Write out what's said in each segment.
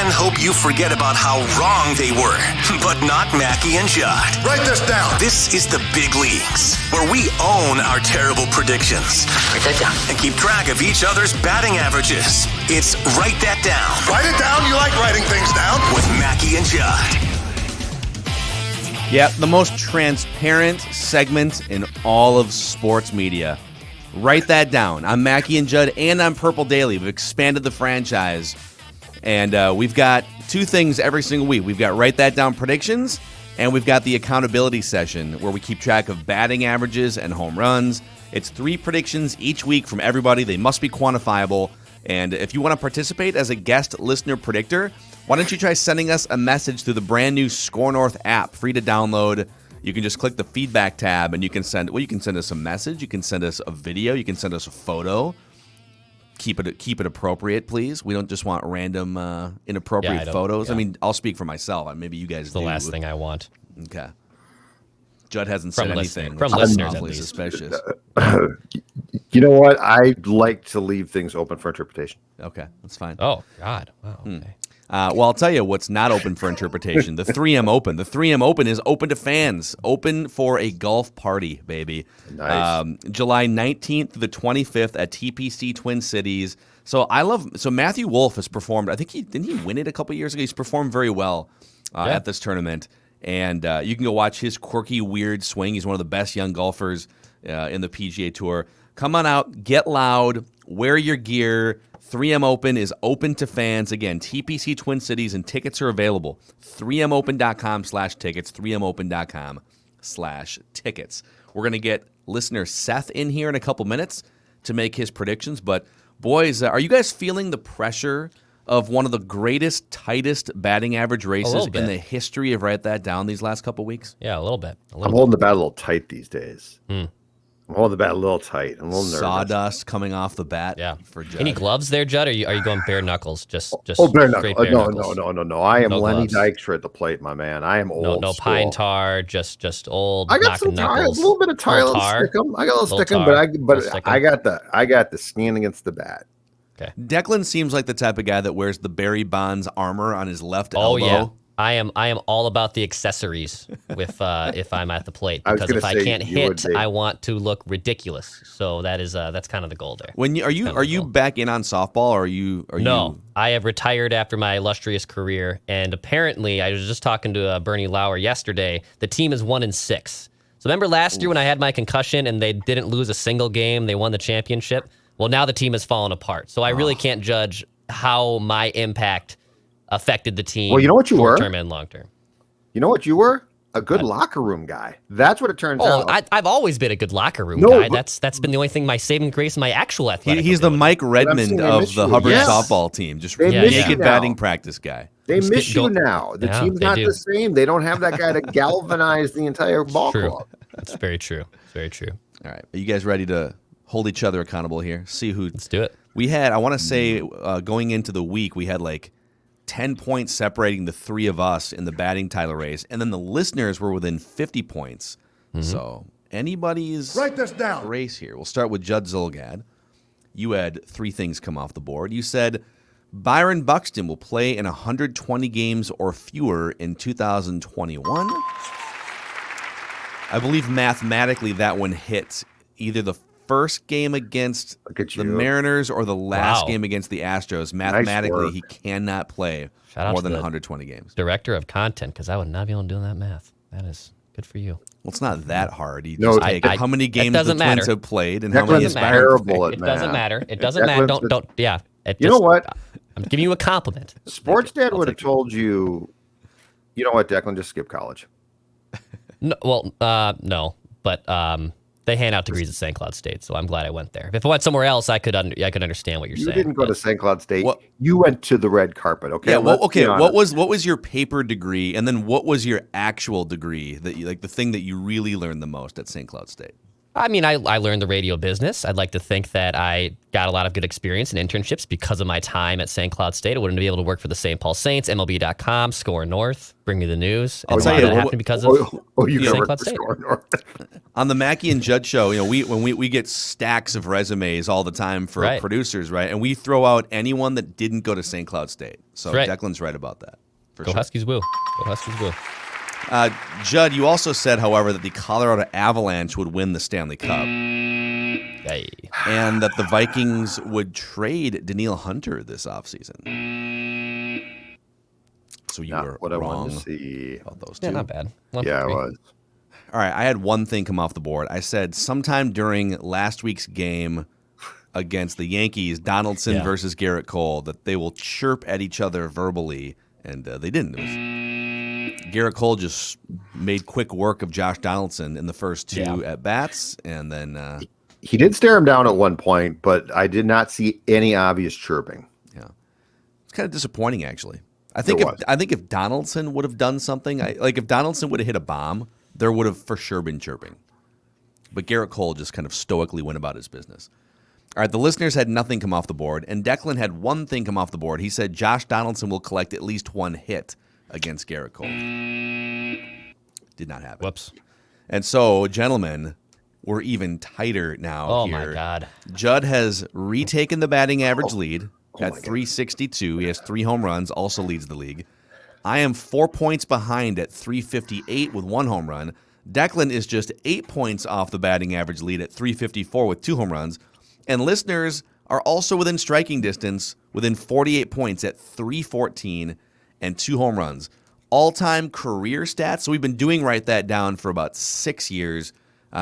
then hope you forget about how wrong they were. But not Mackie and Judd. Write this down. This is the big leagues, where we own our terrible predictions. Write that down. And keep track of each other's batting averages. It's Write That Down. Write it down. You like writing things down. With Mackie and Judd. Yeah, the most transparent segment in all of sports media. Write that down. I'm Mackie and Judd, and I'm Purple Daily. We've expanded the franchise, and we've got two things every single week. We've got Write That Down predictions, and we've got the accountability session where we keep track of batting averages and home runs. It's 3 predictions each week from everybody. They must be quantifiable. And if you want to participate as a guest listener predictor, why don't you try sending us a message through the brand new SKOR North app, free to download. You can just click the feedback tab and you can send us a message, you can send us a video, you can send us a photo. Keep it appropriate, please. We don't just want random inappropriate photos. Yeah. I mean, I'll speak for myself. Maybe you guys do. The last thing I want. Okay. Judd hasn't said anything. From listeners, at least. Suspicious. You know what? I like to leave things open for interpretation. Okay, that's fine. Oh, God. Wow. Okay. Well, I'll tell you what's not open for interpretation. The 3M Open. The 3M Open is open to fans. Open for a golf party, baby. Nice. July 19th to the 25th at TPC Twin Cities. So Matthew Wolff has performed. I think didn't he win it a couple years ago? He's performed very well at this tournament. And you can go watch his quirky, weird swing. He's one of the best young golfers in the PGA Tour. Come on out, get loud, wear your gear. 3M Open is open to fans. Again, TPC Twin Cities, and tickets are available. 3mopen.com/tickets, 3mopen.com/tickets. We're going to get listener Seth in here in a couple minutes to make his predictions. But, boys, are you guys feeling the pressure of one of the greatest, tightest batting average races in the history of Write That Down these last couple weeks? Yeah, a little bit. I'm holding the bat a little tight these days. I'm holding the bat a little tight. I'm a little nervous. Sawdust coming off the bat. Yeah. For Judd. Any gloves there, Judd? Or are you going bare knuckles? Just bare knuckles. straight bare knuckles. No. I am No Lenny gloves. Dykstra at the plate, my man. I am old. No pine tar. Just old. I got some tar, a little bit of tar. Let's stick 'em. I got a little stick 'em, but I got the skin against the bat. Okay. Declan seems like the type of guy that wears the Barry Bonds armor on his left elbow. Oh yeah, I am all about the accessories with if I'm at the plate, because if I can't hit, I want to look ridiculous. So that's kind of the goal there. Are you back in on softball, or are you? No, I have retired after my illustrious career, and apparently I was just talking to Bernie Lauer yesterday. The team is 1-6. So remember last year when I had my concussion and they didn't lose a single game, they won the championship. Well, now the team has fallen apart. So I really can't judge how my impact affected the team. Well, you know what you were? Short-term and long-term. You know what you were? A good locker room guy. That's what it turns out. I've always been a good locker room guy. That's been the only thing, my saving grace, my actual athletic He's the Mike Redmond of the Hubbard softball team. Just naked batting practice guy. They miss you now. The team's not the same. They don't have that guy to galvanize the entire ball club. That's very true. It's very true. All right. Are you guys ready to hold each other accountable here? See who. Let's do it. We had, I want to say, going into the week, we had like 10 points separating the three of us in the batting title race, and then the listeners were within 50 points. So anybody's Write this down. race here. We'll start with Judd Zulgad. You had 3 things come off the board. You said Byron Buxton will play in 120 games or fewer in 2021. I believe mathematically that one hit either the first game against the Mariners or the last game against the Astros. Mathematically, he cannot play more than 120 games. Director of content, because I would not be able to do that math. That is good for you. Well, it's not that hard. You just take how many games the Twins have played and how many is terrible at It math. doesn't matter. It doesn't matter. Don't. Yeah. You know what? I'm giving you a compliment. Sports Dad would have told you. You know what, Declan? Just skip college. No, no, but they hand out degrees at St. Cloud State, so I'm glad I went there. If I went somewhere else, I could understand what you're saying. You didn't go to St. Cloud State. You went to the red carpet. Okay. Yeah. What was your paper degree, and then what was your actual degree that you, like the thing that you really learned the most at St. Cloud State? I mean, I learned the radio business. I'd like to think that I got a lot of good experience in internships because of my time at St. Cloud State. I wouldn't be able to work for the St. Paul Saints, MLB.com, SKOR North, bring me the news. And a lot of that happened because of St. Cloud State. On the Mackey and Judd show, when we get stacks of resumes all the time for producers, right? And we throw out anyone that didn't go to St. Cloud State. So Declan's right about that. Go Huskies woo. Go Huskies woo. Judd, you also said, however, that the Colorado Avalanche would win the Stanley Cup. Hey. And that the Vikings would trade Daniil Hunter this offseason. So you were what I wrong wanted to see about those two. Yeah, not bad. Yeah, it was. All right, I had one thing come off the board. I said sometime during last week's game against the Yankees, Donaldson versus Garrett Cole, that they will chirp at each other verbally, and they didn't. It was Garrett Cole just made quick work of Josh Donaldson in the first two at-bats, and then he did stare him down at one point, but I did not see any obvious chirping. Yeah, it's kind of disappointing, actually. I think if Donaldson would have done something, like if Donaldson would have hit a bomb, there would have for sure been chirping. But Garrett Cole just kind of stoically went about his business. All right, the listeners had nothing come off the board, and Declan had one thing come off the board. He said Josh Donaldson will collect at least one hit against Garrett Cole. Did not happen. Whoops. And so, gentlemen, we're even tighter now. Oh, here. my God. Judd has retaken the batting average lead at 362. He has 3 home runs, also leads the league. I am 4 points behind at 358 with 1 home run. Declan is just 8 points off the batting average lead at 354 with 2 home runs. And listeners are also within striking distance, within 48 points at 314 and 2 home runs. All-time career stats. So we've been doing Write That Down for about 6 years.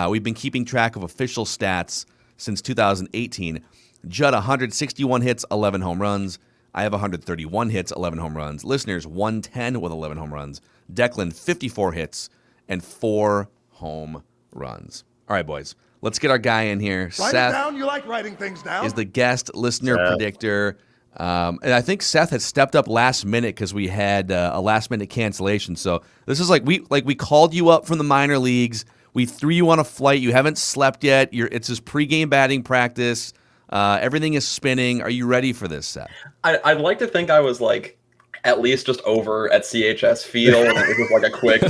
We've been keeping track of official stats since 2018. Judd, 161 hits, 11 home runs. I have 131 hits, 11 home runs. Listeners, 110 with 11 home runs. Declan, 54 hits and 4 home runs. All right, boys. Let's get our guy in here. Write Seth it down. You like writing things down. Is the guest listener predictor. And I think Seth has stepped up last minute because we had a last minute cancellation. So this is like we called you up from the minor leagues. We threw you on a flight. You haven't slept yet. It's his pregame batting practice. Everything is spinning. Are you ready for this, Seth? I'd like to think I was like at least just over at CHS Field, and it was just like a quick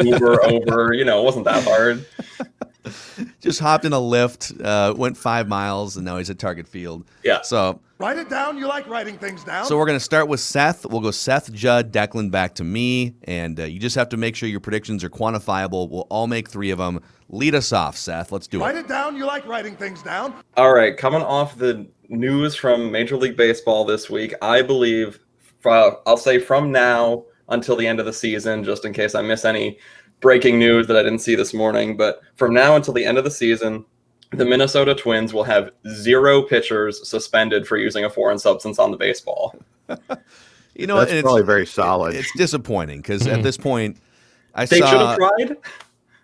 Uber over. It wasn't that hard. Just hopped in a Lyft, went 5 miles, and now he's at Target Field. Yeah. So write it down. You like writing things down. So we're going to start with Seth. We'll go Seth, Judd, Declan, back to me, and you just have to make sure your predictions are quantifiable. We'll all make 3 of them. Lead us off, Seth. Let's do it. Write it down. You like writing things down. All right. Coming off the news from Major League Baseball this week, I believe, I'll say from now until the end of the season, just in case I miss any breaking news that I didn't see this morning, but from now until the end of the season, the Minnesota Twins will have 0 pitchers suspended for using a foreign substance on the baseball. That's probably very solid. It's disappointing because at this point, they should have tried.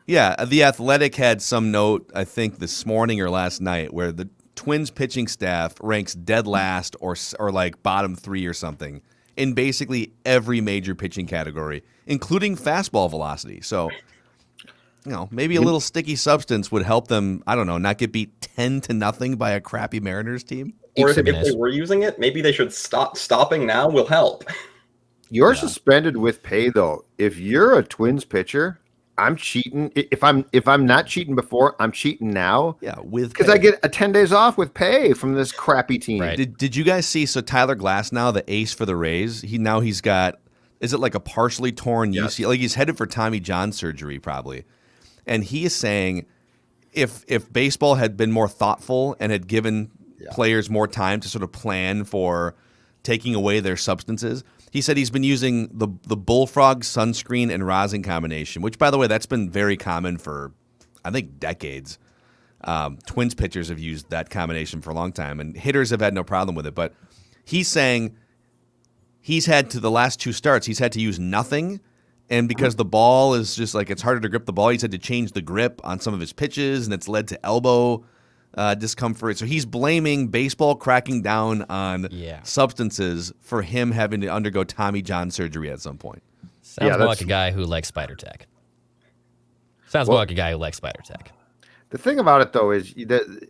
Yeah, The Athletic had some note, I think this morning or last night, where the Twins pitching staff ranks dead last or like bottom 3 or something in basically every major pitching category, including fastball velocity. So, maybe a little sticky substance would help them, I don't know, not get beat 10-0 by a crappy Mariners team. Or if they were using it, maybe they should stop. Stopping now will help. You're suspended with pay, though. If you're a Twins pitcher, I'm cheating. If I'm not cheating before, I'm cheating now. Yeah, because I get 10 days off with pay from this crappy team. Right. Did you guys see? So Tyler Glass now, the ace for the Rays. He's got. Is it like a partially torn UCL? Like he's headed for Tommy John surgery probably, and he is saying, if baseball had been more thoughtful and had given players more time to sort of plan for taking away their substances. He said he's been using the bullfrog sunscreen and rosin combination, which, by the way, that's been very common for, I think, decades. Twins pitchers have used that combination for a long time, and hitters have had no problem with it. But he's saying he's had to the last 2 starts, he's had to use nothing, and because the ball is just like it's harder to grip the ball, he's had to change the grip on some of his pitches, and it's led to elbow discomfort. So he's blaming baseball cracking down on substances for him having to undergo Tommy John surgery at some point. Sounds more like a guy who likes spider tech. The thing about it, though, is that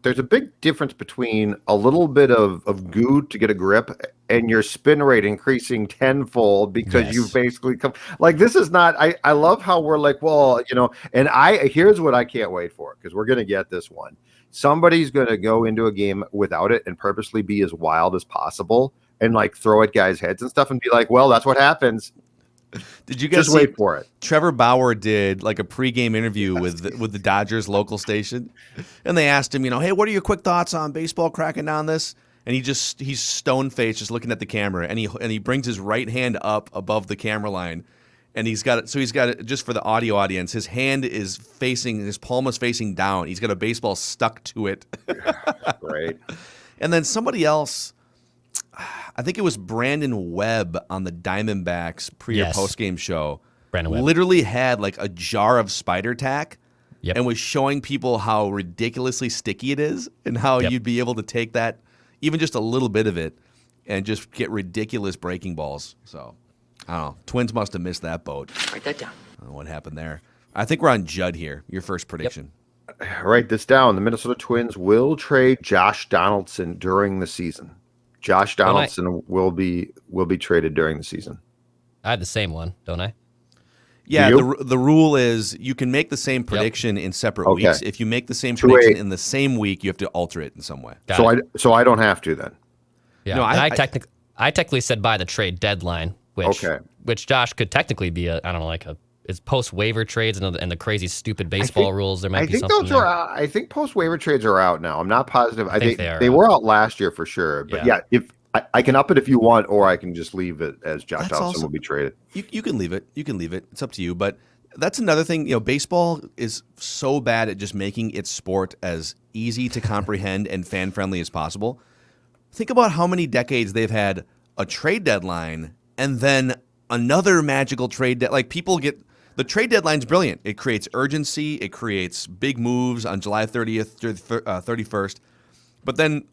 there's a big difference between a little bit of goo to get a grip and your spin rate increasing tenfold because you've basically come like this is not. I love how we're like, well, and here's what I can't wait for because we're gonna get this one. Somebody's gonna go into a game without it and purposely be as wild as possible and like throw at guys' heads and stuff and be like, well, that's what happens. Did you guys just wait for it? Trevor Bauer did like a pregame interview with the Dodgers local station, and they asked him, hey, what are your quick thoughts on baseball cracking down this? And he's stone faced, just looking at the camera, and he brings his right hand up above the camera line, and he's got it just for the audio audience. His palm is facing down. He's got a baseball stuck to it. Right. And then somebody else. I think it was Brandon Webb on the Diamondbacks pre- or post-game show. Brandon Webb literally had like a jar of spider tack Yep. and was showing people how ridiculously sticky it is and how you'd be able to take that, even just a little bit of it, and just get ridiculous breaking balls. So, I don't know. Twins must have missed that boat. Write that down. I don't know what happened there. I think we're on Judd here. Your first prediction. Write this down. The Minnesota Twins will trade Josh Donaldson during the season. Josh Donaldson will be traded during the season. I had the same one, don't I? Yeah, the rule is you can make the same prediction in separate weeks. If you make the same prediction in the same week, you have to alter it in some way. So I don't have to then. Yeah, no, I technically said by the trade deadline, which Josh could technically be it's post waiver trades and the crazy stupid baseball rules. There might be something. Those are out. I think post waiver trades are out now. I'm not positive. I think they were out last year for sure. But if I can up it if you want, or I can just leave it as Josh Donaldson will be traded. You can leave it. You can leave it. It's up to you. But that's another thing. Baseball is so bad at just making its sport as easy to comprehend and fan friendly as possible. Think about how many decades they've had a trade deadline and then another magical trade. The trade deadline's brilliant. It creates urgency. It creates big moves on July 30th or 31st. But then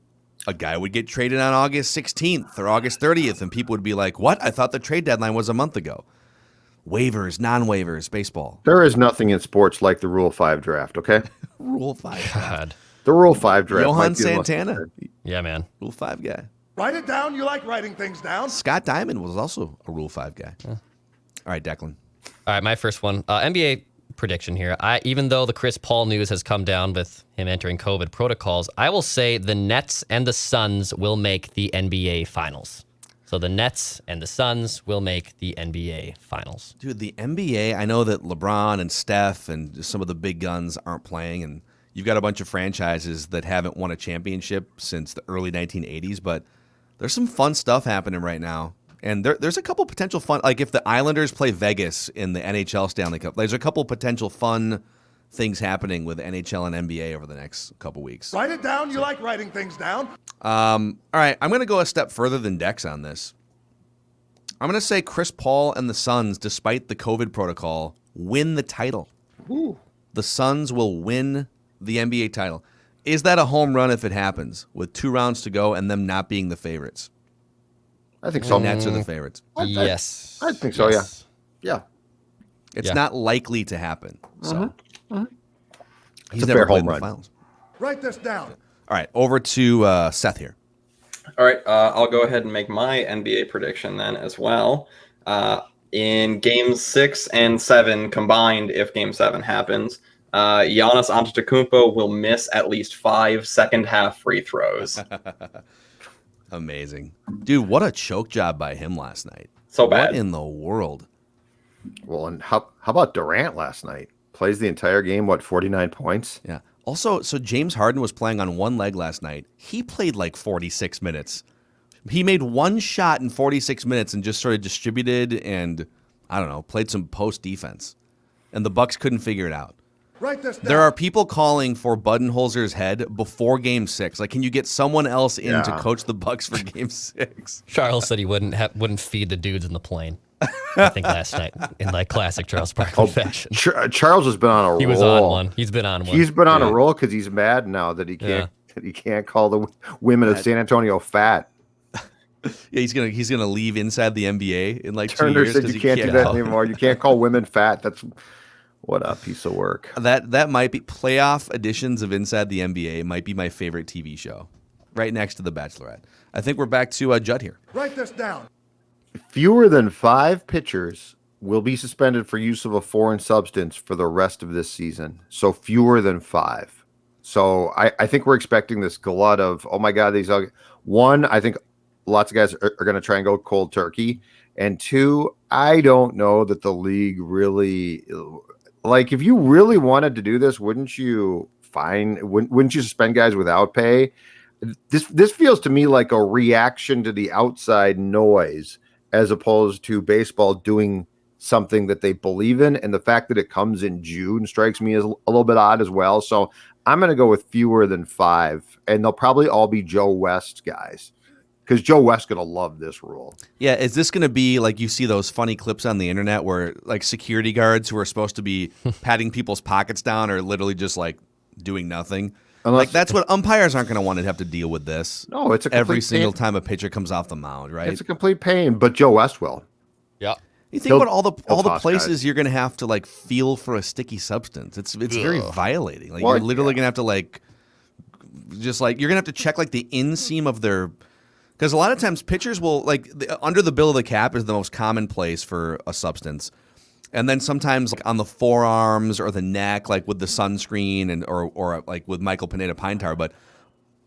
a guy would get traded on August 16th or August 30th, and people would be like, what? I thought the trade deadline was a month ago. Waivers, non-waivers, baseball. There is nothing in sports like the Rule 5 draft, okay? Rule 5 draft. The Rule 5 draft. Johan Santana. Yeah, man. Rule 5 guy. Write it down. You like writing things down. Scott Diamond was also a Rule 5 guy. Yeah. All right, Declan. All right, my first one. NBA prediction here. Even though the Chris Paul news has come down with him entering COVID protocols, I will say the Nets and the Suns will make the NBA Finals. So the Nets and the Suns will make the NBA Finals. Dude, the NBA, I know that LeBron and Steph and some of the big guns aren't playing, and you've got a bunch of franchises that haven't won a championship since the early 1980s, but there's some fun stuff happening right now. And there's a couple potential fun, like if the Islanders play Vegas in the NHL Stanley Cup, there's a couple potential fun things happening with NHL and NBA over the next couple weeks. Write it down. You like writing things down. All right, I'm going to go a step further than Dex on this. I'm going to say Chris Paul and the Suns, despite the COVID protocol, win the title. Ooh. The Suns will win the NBA title. Is that a home run if it happens with 2 rounds to go and them not being the favorites? I think so. The Nets are the favorites. Yes. I think so, yes. Yeah. It's not likely to happen. So he's a never fair played home in the run. finals. Write this down. All right, over to Seth here. All right, I'll go ahead and make my NBA prediction then as well. In games 6 and 7 combined, if game 7 happens, Giannis Antetokounmpo will miss at least 5 second-half free throws. Amazing. Dude, what a choke job by him last night. So bad. What in the world? Well, and how about Durant last night? Plays the entire game, 49 points? Yeah. Also, so James Harden was playing on one leg last night. He played like 46 minutes. He made one shot in 46 minutes and just sort of distributed and, I don't know, played some post defense. And the Bucks couldn't figure it out. Write this down. There are people calling for Budenholzer's head before Game 6. Like, can you get someone else in to coach the Bucks for Game 6? Charles said he wouldn't feed the dudes in the plane. I think last night in like classic Charles Barkley fashion. Charles has been on a roll. He was on one. He's been on one. He's been on a roll because he's mad now that he can't call the women of San Antonio fat. Yeah, he's gonna leave inside the NBA in like Turner 2 years said because you can't do that anymore. You can't call women fat. That's What a piece of work. That might be playoff editions of Inside the NBA might be my favorite TV show, right next to The Bachelorette. I think we're back to Judd here. Write this down. Fewer than 5 pitchers will be suspended for use of a foreign substance for the rest of this season. So fewer than 5. So I think we're expecting this glut of, oh my God, these are one, I think lots of guys are going to try and go cold turkey. And 2, I don't know that the league really, like, if you really wanted to do this, wouldn't you suspend guys without pay? This feels to me like a reaction to the outside noise as opposed to baseball doing something that they believe in. And the fact that it comes in June strikes me as a little bit odd as well. So I'm going to go with fewer than 5, and they'll probably all be Joe West guys because Joe West's going to love this rule. Yeah, is this going to be like you see those funny clips on the internet where like security guards who are supposed to be patting people's pockets down are literally just like doing nothing? Like that's what umpires aren't going to want to have to deal with this. No, it's every single time a pitcher comes off the mound, right? It's a complete pain, but Joe West will. Yeah. You think about all the places you're going to have to like feel for a sticky substance. It's very violating. Like you're literally going to have to like just like you're going to have to check like the inseam of their, because a lot of times pitchers will like under the bill of the cap is the most common place for a substance. And then sometimes like on the forearms or the neck, like with the sunscreen and or like with Michael Pineda Pine Tar. But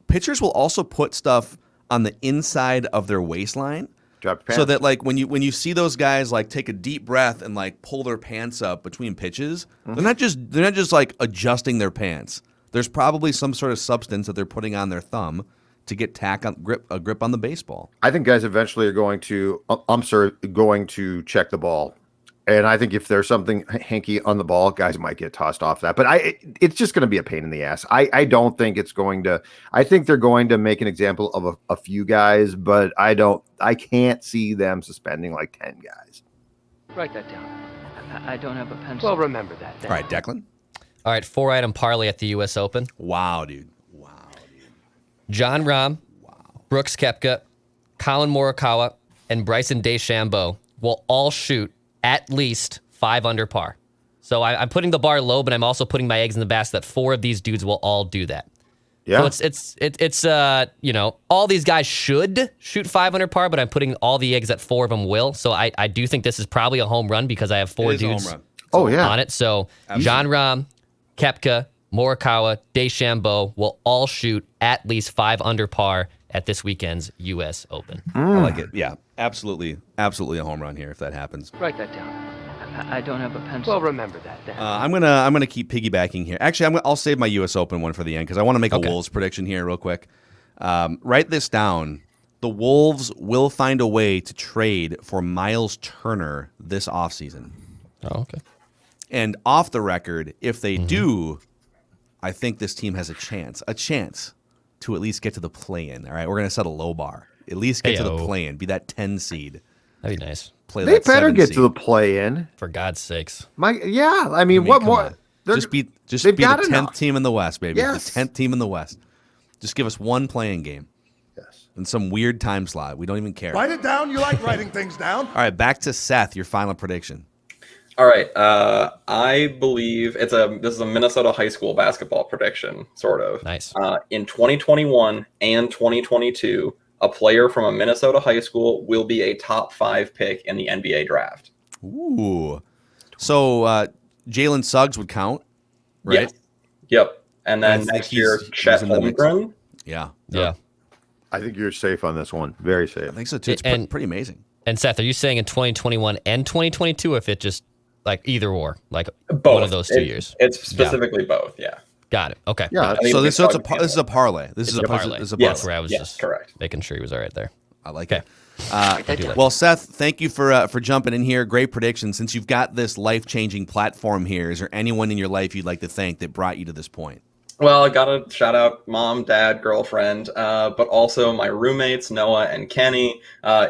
pitchers will also put stuff on the inside of their waistline. So that like when you see those guys like take a deep breath and like pull their pants up between pitches, they're not just like adjusting their pants. There's probably some sort of substance that they're putting on their thumb to get a grip on the baseball. I think guys eventually are going to check the ball. And I think if there's something hanky on the ball, guys might get tossed off that. But it's just going to be a pain in the ass. I don't think it's going to. I think they're going to make an example of a few guys, but I can't see them suspending like 10 guys. Write that down. I don't have a pencil. Well, remember that. All right, Declan. All right, 4-item parlay at the U.S. Open. Wow, dude. John Rahm, Brooks Koepka, Colin Morikawa, and Bryson DeChambeau will all shoot at least 5 under par. So I'm putting the bar low, but I'm also putting my eggs in the basket that 4 of these dudes will all do that. Yeah. So it's all these guys should shoot 5 under par, but I'm putting all the eggs that 4 of them will. So I do think this is probably a home run because I have 4 dudes on it. So absolutely. John Rahm, Koepka, Morikawa, DeChambeau will all shoot at least 5 under par at this weekend's U.S. Open. I like it. Yeah, absolutely a home run here if that happens. Write that down. I don't have a pencil. Well, remember that. I'm gonna keep piggybacking here. Actually, I'll save my U.S. Open one for the end because I want to make a Wolves prediction here real quick. Write this down. The Wolves will find a way to trade for Miles Turner this offseason. Oh, okay. And off the record, if they do, I think this team has a chance to at least get to the play-in. All right, we're gonna set a low bar. At least get to the play-in. Be that 10 seed. That'd be nice. They better get to the play-in. For God's sakes. I mean, what more? Just be the 10th team in the West, baby. Yes. The 10th team in the West. Just give us one playing game. Yes. In some weird time slot. We don't even care. Write it down. You like writing things down. All right, back to Seth. Your final prediction. All right. I believe this is a Minnesota high school basketball prediction, sort of. Nice. In 2021 and 2022, a player from a Minnesota high school will be a top 5 pick in the NBA draft. Ooh. So Jalen Suggs would count, right? Yep. And then next year, Chet Holmgren. Yeah. I think you're safe on this one. Very safe. I think so too. It's pretty amazing. And Seth, are you saying in 2021 and 2022, if it just like either or, like both. One of those 2 years? It's specifically both. Yeah. Got it. Okay. Yeah. So this is a parlay. This is a parlay. That's where I was just correct. making sure he was all right there. I like it. Well, Seth, thank you for jumping in here. Great prediction. Since you've got this life-changing platform here, is there anyone in your life you'd like to thank that brought you to this point? Well, I got to shout out mom, dad, girlfriend, but also my roommates, Noah and Kenny,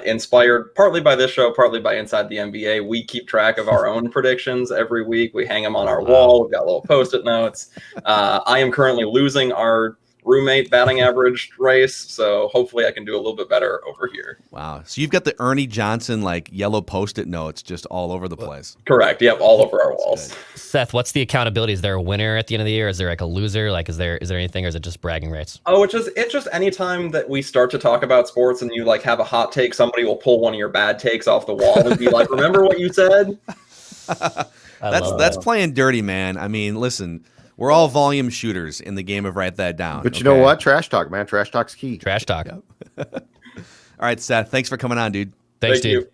inspired partly by this show, partly by Inside the NBA. We keep track of our own predictions every week. We hang them on our wall. We've got little Post-it notes. I am currently losing our roommate batting average race. So hopefully I can do a little bit better over here. Wow. So you've got the Ernie Johnson like yellow Post-it notes just all over the place. Correct. Yep. All over our walls. Seth, what's the accountability? Is there a winner at the end of the year? Is there like a loser? Like, is there anything, or is it just bragging rights? Oh, it's just anytime that we start to talk about sports and you like have a hot take, somebody will pull one of your bad takes off the wall and be like, "Remember what you said?" That's playing dirty, man. I mean, listen, we're all volume shooters in the game of Write That Down. But you know what? Trash talk, man. Trash talk's key. Trash talk. All right, Seth, thanks for coming on, dude. Thanks, Thank dude. you.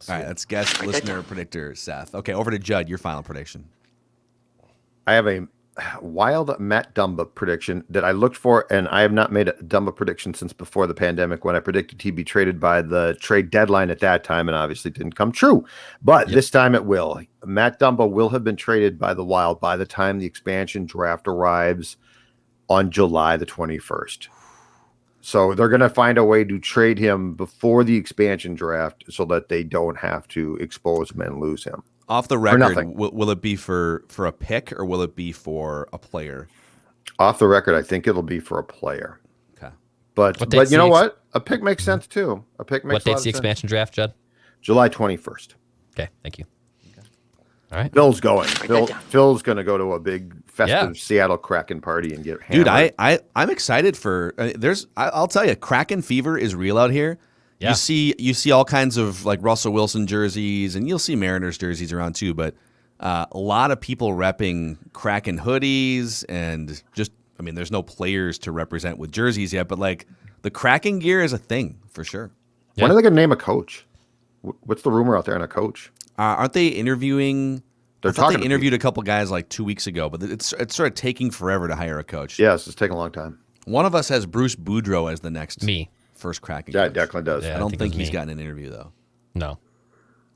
All right, that's guest listener predictor, Seth. Okay, over to Judd, your final prediction. I have a wild Matt Dumba prediction that I looked for, and I have not made a Dumba prediction since before the pandemic when I predicted he'd be traded by the trade deadline at that time, and obviously didn't come true. But this time it will. Matt Dumba will have been traded by the Wild by the time the expansion draft arrives on July the 21st. So they're going to find a way to trade him before the expansion draft so that they don't have to expose him and lose him. Off the record, will it be for a pick or will it be for a player? Off the record, I think it'll be for a player. Okay. But you know what? A pick makes sense too. A pick makes What date's the expansion draft, Judd? July 21st. Okay, thank you. All right. Phil's going. Phil's going to go to a big festive Seattle Kraken party and get hammered. Dude, I'm excited for I'll tell you, Kraken fever is real out here. Yeah. You see all kinds of like Russell Wilson jerseys, and you'll see Mariners jerseys around too, but a lot of people repping Kraken hoodies, and just, I mean, there's no players to represent with jerseys yet, but like the Kraken gear is a thing for sure. Yeah. When are they going to name a coach? What's the rumor out there on a coach? Aren't they interviewing? They interviewed a couple guys like 2 weeks ago, but it's sort of taking forever to hire a coach. Yes, it's taking a long time. One of us has Bruce Boudreau as the next first Kraken coach. Yeah, Declan does. Yeah, I don't think he's gotten an interview though. No.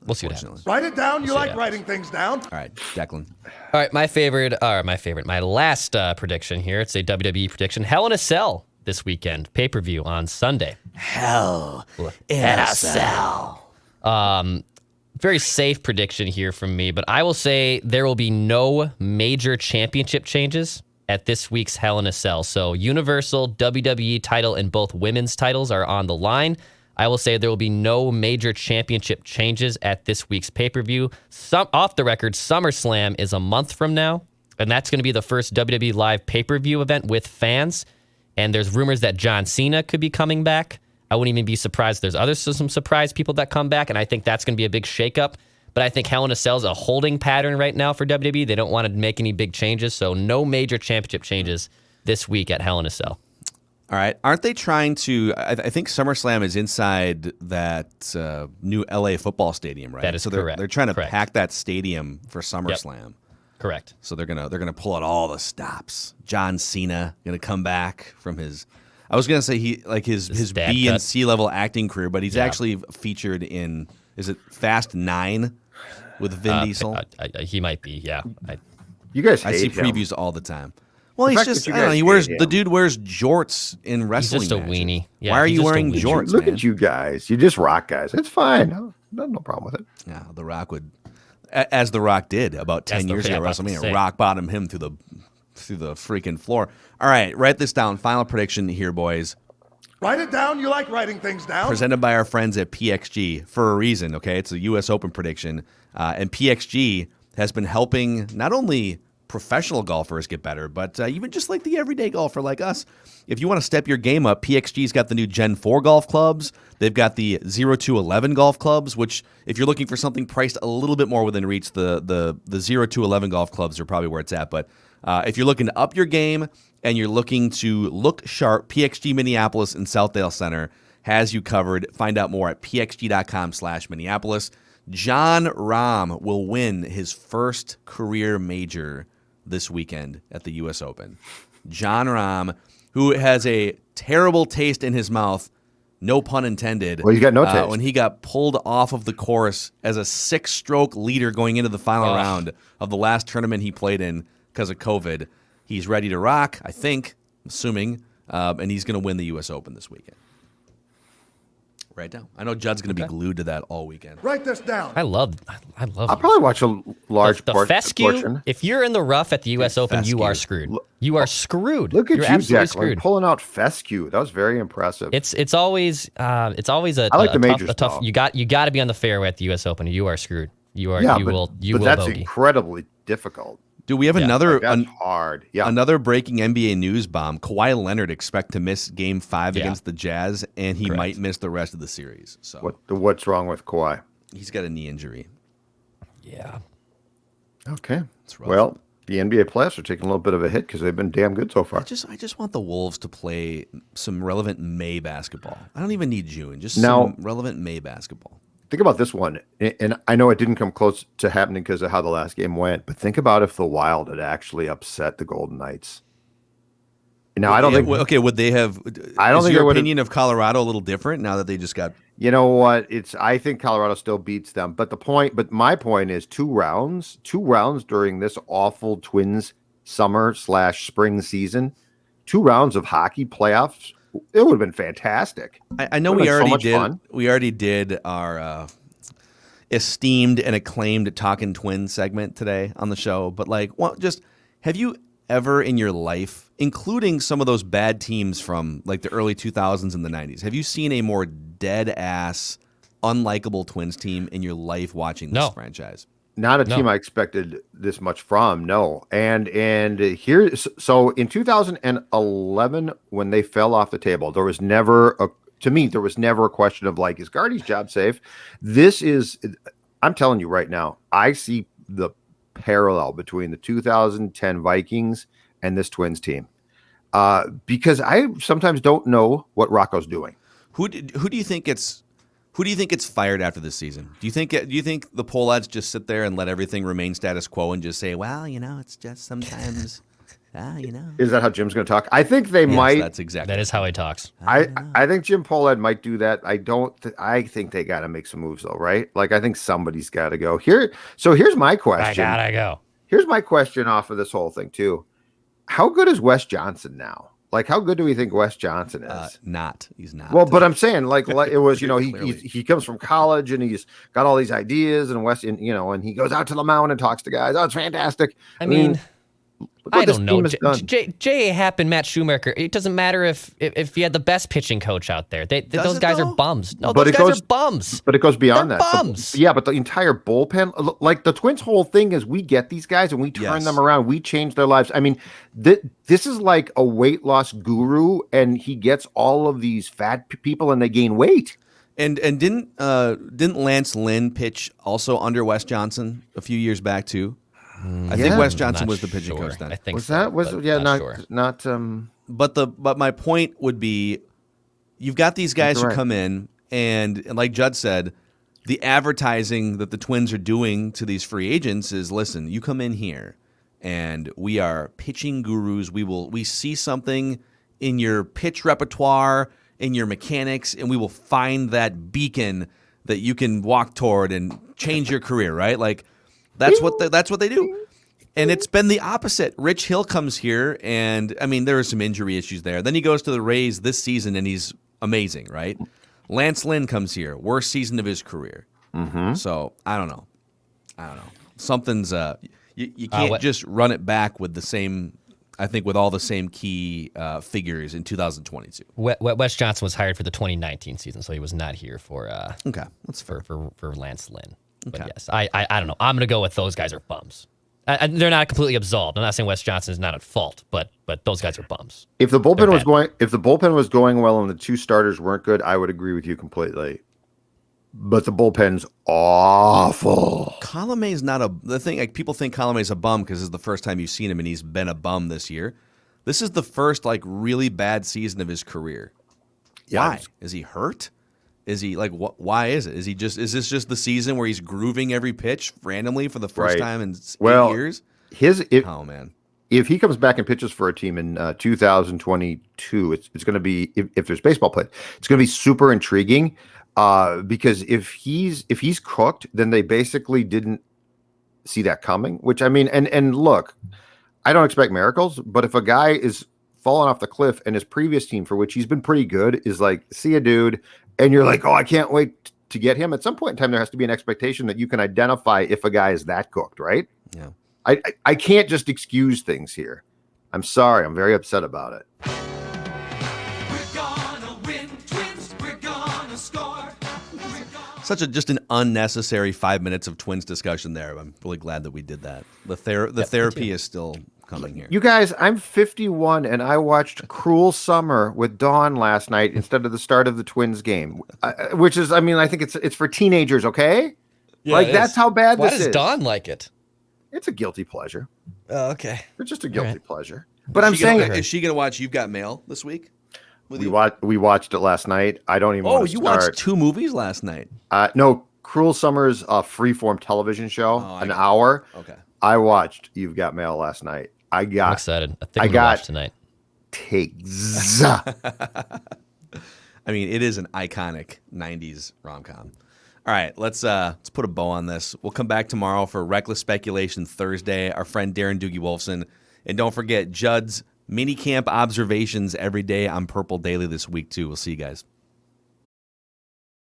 We'll see what happens. Write it down. You like writing things down. All right, Declan. All right, my last prediction here. It's a WWE prediction. Hell in a Cell this weekend. Pay-per-view on Sunday. Hell in a Cell. Very safe prediction here from me, but I will say there will be no major championship changes at this week's Hell in a Cell. So Universal, WWE title, and both women's titles are on the line. I will say there will be no major championship changes at this week's pay-per-view. Off the record, SummerSlam is a month from now, and that's going to be the first WWE live pay-per-view event with fans. And there's rumors that John Cena could be coming back. I wouldn't even be surprised. There's some surprise people that come back, and I think that's going to be a big shakeup. But I think Hell in a Cell is a holding pattern right now for WWE. They don't want to make any big changes, so no major championship changes this week at Hell in a Cell. All right. Aren't they trying to I think SummerSlam is inside that new LA football stadium, right? That is correct. They're trying to pack that stadium for SummerSlam. Yep. Correct. So they're gonna pull out all the stops. John Cena gonna come back from his, I was gonna say his B and C level acting career, but he's actually featured in, is it Fast 9 with Vin Diesel? He might be, yeah. You guys hate I see him. previews all the time. Well, he's just, I don't know, the dude wears jorts in wrestling. He's just a matches. weenie. Yeah, why are you wearing jorts, Look man? at you guys. You just rock guys. It's fine. No problem with it. Yeah, The Rock would, as The Rock did about 10 years ago at WrestleMania, rock bottom him through the freaking floor. All right, write this down. Final prediction here, boys. Write it down. You like writing things down. Presented by our friends at PXG for a reason, okay? It's a U.S. Open prediction. And PXG has been helping not only professional golfers get better, but even just like the everyday golfer like us. If you want to step your game up, PXG's got the new Gen 4 golf clubs. They've got the 0 to 11 golf clubs, which if you're looking for something priced a little bit more within reach, the 0 to 11 golf clubs are probably where it's at. But if you're looking to up your game and you're looking to look sharp, PXG Minneapolis and Southdale Center has you covered. Find out more at pxg.com/Minneapolis. Jon Rahm will win his first career major this weekend at the U.S. Open. Jon Rahm, who has a terrible taste in his mouth, no pun intended. Well, he's got no taste. When he got pulled off of the course as a 6-stroke leader going into the final round of the last tournament he played in because of COVID. He's ready to rock, I think, assuming, and he's going to win the U.S. Open this weekend. Right down. I know Judd's going to be glued to that all weekend. Write this down. I love. I'll probably watch a large the fescue. portion. If you're in the rough at the U.S. Open, you are screwed. You are screwed. Look at you're you, absolutely Declan, screwed. pulling out fescue. That was very impressive. It's always a I like the majors, tough. though. You got to be on the fairway at the U.S. Open. You are screwed. You are. Yeah, you but will that's bogey. incredibly difficult. Do we have Yeah. another That's hard. Yeah. another breaking NBA news bomb? Kawhi Leonard expect to miss Game 5 Yeah. against the Jazz, and he Correct. might miss the rest of the series. So What's wrong with Kawhi? he's got a knee injury. Yeah. Okay. It's rough. Well, the NBA playoffs are taking a little bit of a hit because they've been damn good so far. I just want the Wolves to play some relevant May basketball. I don't even need June. Just Now- some relevant May basketball. Think about this one, and I know it didn't come close to happening because of how the last game went, but think about if the Wild had actually upset the Golden Knights. Now, I don't think. Okay, would they have? I don't is think your they would've- opinion of Colorado a little different now that they just got? You know what? I think Colorado still beats them, but my point is 2 rounds during this awful Twins summer/spring season, 2 rounds of hockey playoffs. It would have been fantastic. I know Would've we been so already much did. fun. We already did our esteemed and acclaimed Talkin' Twins segment today on the show. But just have you ever in your life, including some of those bad teams from like the early 2000s and the 90s, have you seen a more dead ass, unlikable Twins team in your life watching this franchise? Not a team I expected this much from, no. And here, so in 2011, when they fell off the table, there was never a question of like, is Gardy's job safe? I'm telling you right now, I see the parallel between the 2010 Vikings and this Twins team, because I sometimes don't know what Rocco's doing. Who do you think gets fired after this season? Do you think the Pohlads just sit there and let everything remain status quo and just say, well, it's just sometimes, Is that how Jim's going to talk? I think they might. That's exactly. That is how he talks. I think Jim Pohlad might do that. I think they got to make some moves though, right? Like I think somebody's got to go here. So here's my question. I gotta go. Here's my question off of this whole thing too. How good is Wes Johnson now? Like, how good do we think Wes Johnson is? He's not. Well, but I'm saying, like it was, Clearly. he comes from college and he's got all these ideas, and and he goes out to the mountain and talks to guys. Oh, it's fantastic. I mean, look what I this don't know. team has done. J.A. Happ and Matt Shoemaker, it doesn't matter if you had the best pitching coach out there. Those guys are bums. No, But those it guys goes- are bums. But it goes beyond They're that. bums. But the entire bullpen, like the Twins' whole thing is we get these guys and we turn Yes. them around. We change their lives. I mean, this is like a weight loss guru, and he gets all of these fat people and they gain weight. And didn't Lance Lynn pitch also under Wes Johnson a few years back too? I think Wes Johnson was the pitching coach then. I think Was so, that was but yeah not not sure. not But my point would be, you've got these guys who Right. come in and like Judd said, the advertising that the Twins are doing to these free agents is, listen, you come in here and we are pitching gurus. We see something in your pitch repertoire, in your mechanics, and we will find that beacon that you can walk toward and change your career, right? Like that's what they do. And it's been the opposite. Rich Hill comes here, and I mean, there are some injury issues there. Then he goes to the Rays this season, and he's amazing, right? Lance Lynn comes here, worst season of his career. Mm-hmm. So I don't know. Something's you can't just run it back with the same. I think with all the same key figures in 2022. Wes Johnson was hired for the 2019 season, so he was not here for Okay, that's fair. for Lance Lynn. But Okay. yes, I don't know. I'm gonna go with those guys are bums. They're not completely absolved. I'm not saying Wes Johnson is not at fault, but those guys are bums. if the bullpen They're was bad. if the bullpen was going well and the 2 starters weren't good, I would agree with you completely. But the bullpen's awful. Colomé not the thing. Like people think Colomé's a bum because this is the first time you've seen him, and he's been a bum this year. This is the first like really bad season of his career. Yeah, Why is he hurt? Is he like what? Why is it? Is this just the season where he's grooving every pitch randomly for the first Right. time in 8 years? Oh man. If he comes back and pitches for a team in 2022, it's going to be if there's baseball played, it's going to be super intriguing. Because if he's cooked, then they basically didn't see that coming. Which I mean, and look, I don't expect miracles, but if a guy is falling off the cliff and his previous team, for which he's been pretty good, is like, see ya, dude, and you're like, oh, I can't wait to get him. At some point in time, there has to be an expectation that you can identify if a guy is that cooked, right? Yeah. I can't just excuse things here. I'm sorry. I'm very upset about it. Just an unnecessary 5 minutes of Twins discussion there. I'm really glad that we did that. The therapy is still coming here. You guys, I'm 51 and I watched Cruel Summer with Dawn last night instead of the start of the Twins game, which is, I think it's for teenagers, okay? Yeah, that's how bad Why this does is. Dawn like it? It's a guilty pleasure. Oh, okay. It's just a guilty right. pleasure. But I'm saying, is she going to watch You've Got Mail this week? we watched it last night. I don't even want to start. Watched 2 movies last night? No, Cruel Summer's a freeform television show, an hour. Okay. I watched You've Got Mail last night. I'm excited. I think I'm gonna watch tonight. Takes. It is an iconic 90s rom-com. All right, let's put a bow on this. We'll come back tomorrow for Reckless Speculation Thursday. Our friend Darren Doogie Wolfson. And don't forget Judd's minicamp observations every day on Purple Daily this week, too. We'll see you guys.